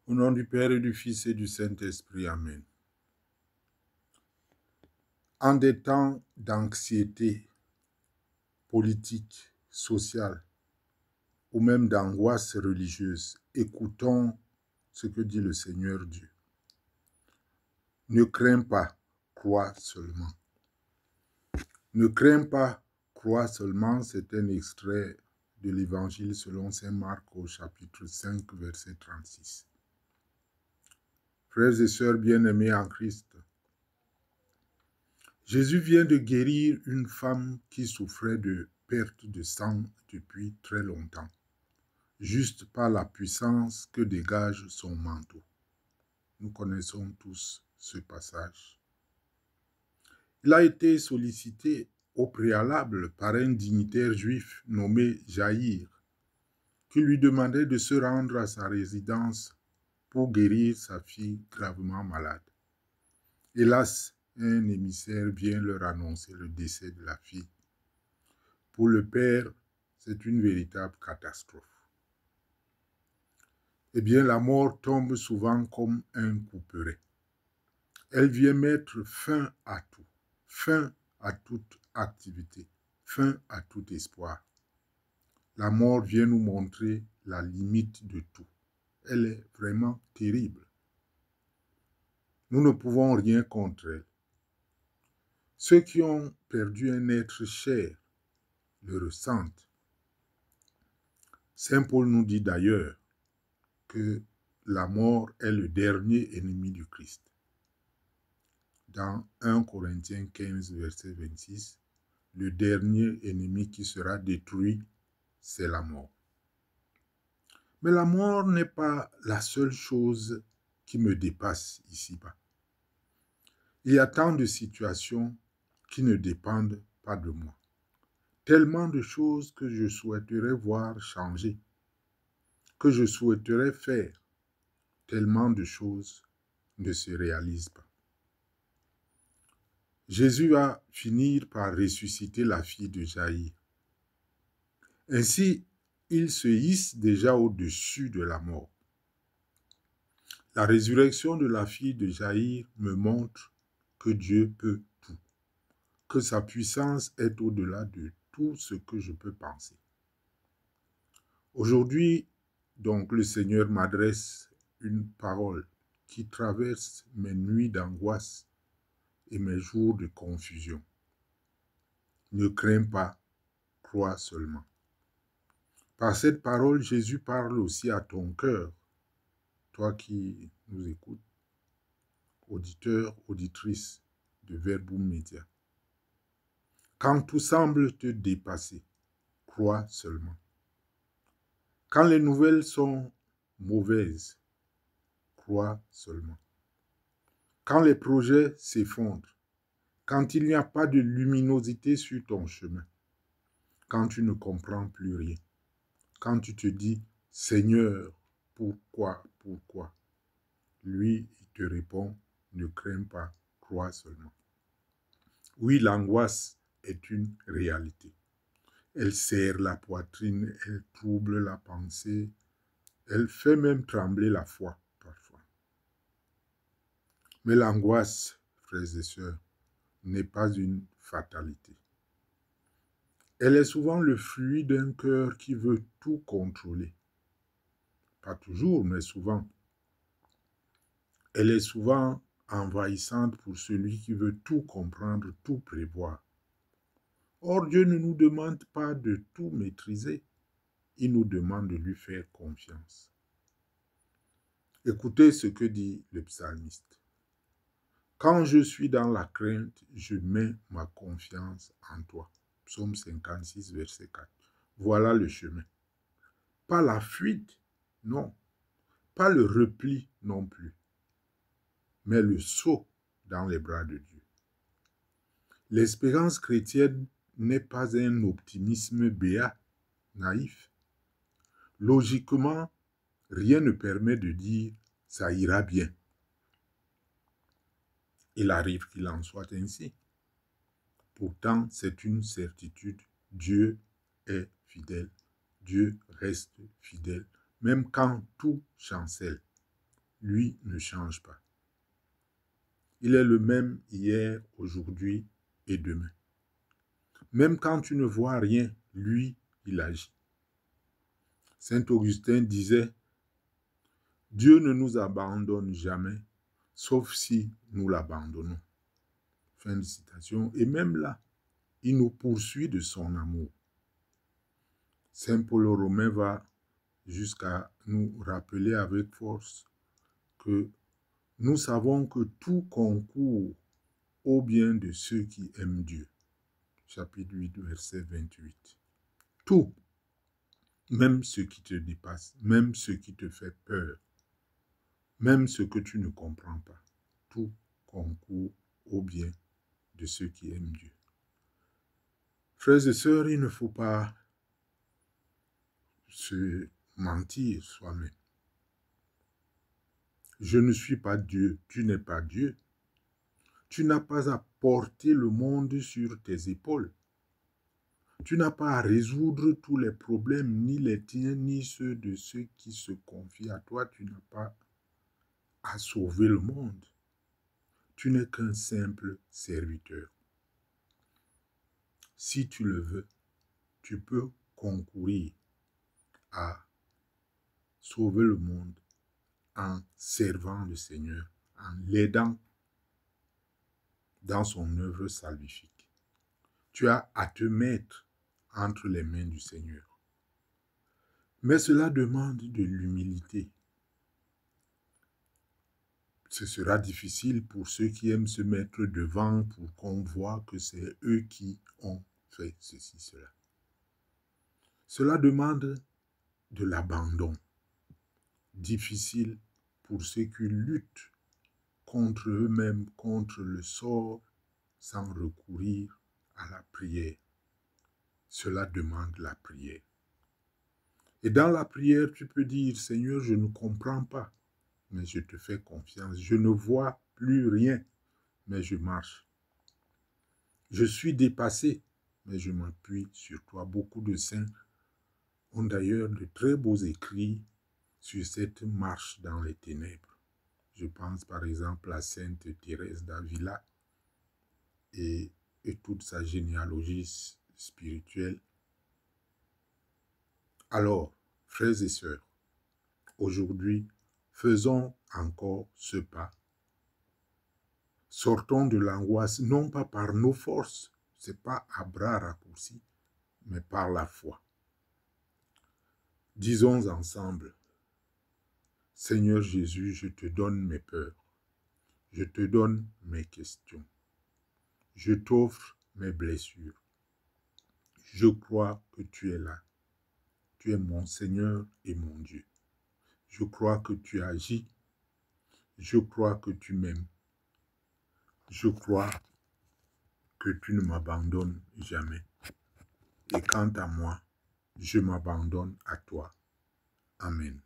Au nom du Père et du Fils et du Saint-Esprit, Amen. En des temps d'anxiété politique, sociale ou même d'angoisse religieuse, écoutons ce que dit le Seigneur Dieu. Ne crains pas, crois seulement. Ne crains pas, crois seulement, c'est un extrait de l'Évangile selon saint Marc au chapitre 5, verset 36. Frères et sœurs bien-aimés en Christ, Jésus vient de guérir une femme qui souffrait de perte de sang depuis très longtemps, juste par la puissance que dégage son manteau. Nous connaissons tous ce passage. Il a été sollicité au préalable par un dignitaire juif nommé Jaïr, qui lui demandait de se rendre à sa résidence pour guérir sa fille gravement malade. Hélas, un émissaire vient leur annoncer le décès de la fille. Pour le père, c'est une véritable catastrophe. Eh bien, la mort tombe souvent comme un couperet. Elle vient mettre fin à tout, fin à toute activité, fin à tout espoir. La mort vient nous montrer la limite de tout. Elle est vraiment terrible. Nous ne pouvons rien contre elle. Ceux qui ont perdu un être cher le ressentent. Saint Paul nous dit d'ailleurs que la mort est le dernier ennemi du Christ. Dans 1 Corinthiens 15, verset 26, le dernier ennemi qui sera détruit, c'est la mort. Mais la mort n'est pas la seule chose qui me dépasse ici-bas. Il y a tant de situations qui ne dépendent pas de moi. Tellement de choses que je souhaiterais voir changer, que je souhaiterais faire. Tellement de choses ne se réalisent pas. Jésus va finir par ressusciter la fille de Jaïr. Ainsi, il se hisse déjà au-dessus de la mort. La résurrection de la fille de Jaïr me montre que Dieu peut tout, que sa puissance est au-delà de tout ce que je peux penser. Aujourd'hui, donc, le Seigneur m'adresse une parole qui traverse mes nuits d'angoisse et mes jours de confusion. Ne crains pas, crois seulement. Par cette parole, Jésus parle aussi à ton cœur, toi qui nous écoutes, auditeur, auditrice de Verbum Média. Quand tout semble te dépasser, crois seulement. Quand les nouvelles sont mauvaises, crois seulement. Quand les projets s'effondrent, quand il n'y a pas de luminosité sur ton chemin, quand tu ne comprends plus rien, quand tu te dis « Seigneur, pourquoi ?» Lui, il te répond « Ne crains pas, crois seulement. » Oui, l'angoisse est une réalité. Elle serre la poitrine, elle trouble la pensée, elle fait même trembler la foi parfois. Mais l'angoisse, frères et sœurs, n'est pas une fatalité. Elle est souvent le fruit d'un cœur qui veut tout contrôler. Pas toujours, mais souvent. Elle est souvent envahissante pour celui qui veut tout comprendre, tout prévoir. Or, Dieu ne nous demande pas de tout maîtriser. Il nous demande de lui faire confiance. Écoutez ce que dit le psalmiste. Quand je suis dans la crainte, je mets ma confiance en toi. Psaume 56, verset 4. Voilà le chemin. Pas la fuite, non. Pas le repli non plus. Mais le saut dans les bras de Dieu. L'espérance chrétienne n'est pas un optimisme béat, naïf. Logiquement, rien ne permet de dire « ça ira bien ». Il arrive qu'il en soit ainsi. Pourtant, c'est une certitude. Dieu est fidèle. Dieu reste fidèle, même quand tout chancelle. lui ne change pas. Il est le même hier, aujourd'hui et demain. Même quand tu ne vois rien, lui, il agit. Saint Augustin disait, Dieu ne nous abandonne jamais, sauf si nous l'abandonnons. Fin de citation. Et même là, il nous poursuit de son amour. Saint Paul Romain va jusqu'à nous rappeler avec force que nous savons que tout concourt au bien de ceux qui aiment Dieu. Chapitre 8, verset 28. Tout, même ce qui te dépasse, même ce qui te fait peur, même ce que tu ne comprends pas, tout concourt au bien de ceux qui aiment Dieu. Frères et sœurs, il ne faut pas se mentir soi-même. Je ne suis pas Dieu, tu n'es pas Dieu. Tu n'as pas à porter le monde sur tes épaules. Tu n'as pas à résoudre tous les problèmes, ni les tiens, ni ceux de ceux qui se confient à toi. Tu n'as pas à sauver le monde. Tu n'es qu'un simple serviteur. Si tu le veux, tu peux concourir à sauver le monde en servant le Seigneur, en l'aidant dans son œuvre salvifique. Tu as à te mettre entre les mains du Seigneur. Mais cela demande de l'humilité. Ce sera difficile pour ceux qui aiment se mettre devant pour qu'on voit que c'est eux qui ont fait ceci, cela. Cela demande de l'abandon. Difficile pour ceux qui luttent contre eux-mêmes, contre le sort, sans recourir à la prière. Cela demande la prière. Et dans la prière, tu peux dire, Seigneur, je ne comprends pas, mais je te fais confiance. Je ne vois plus rien, mais je marche. Je suis dépassé, mais je m'appuie sur toi. Beaucoup de saints ont d'ailleurs de très beaux écrits sur cette marche dans les ténèbres. Je pense par exemple à Sainte Thérèse d'Avila et toute sa généalogie spirituelle. Alors, frères et sœurs, aujourd'hui, faisons encore ce pas. Sortons de l'angoisse, non pas par nos forces, ce n'est pas à bras raccourcis, mais par la foi. Disons ensemble, Seigneur Jésus, je te donne mes peurs, je te donne mes questions, je t'offre mes blessures. Je crois que tu es là, tu es mon Seigneur et mon Dieu. Je crois que tu agis, je crois que tu m'aimes, je crois que tu ne m'abandonnes jamais. Et quant à moi, je m'abandonne à toi. Amen.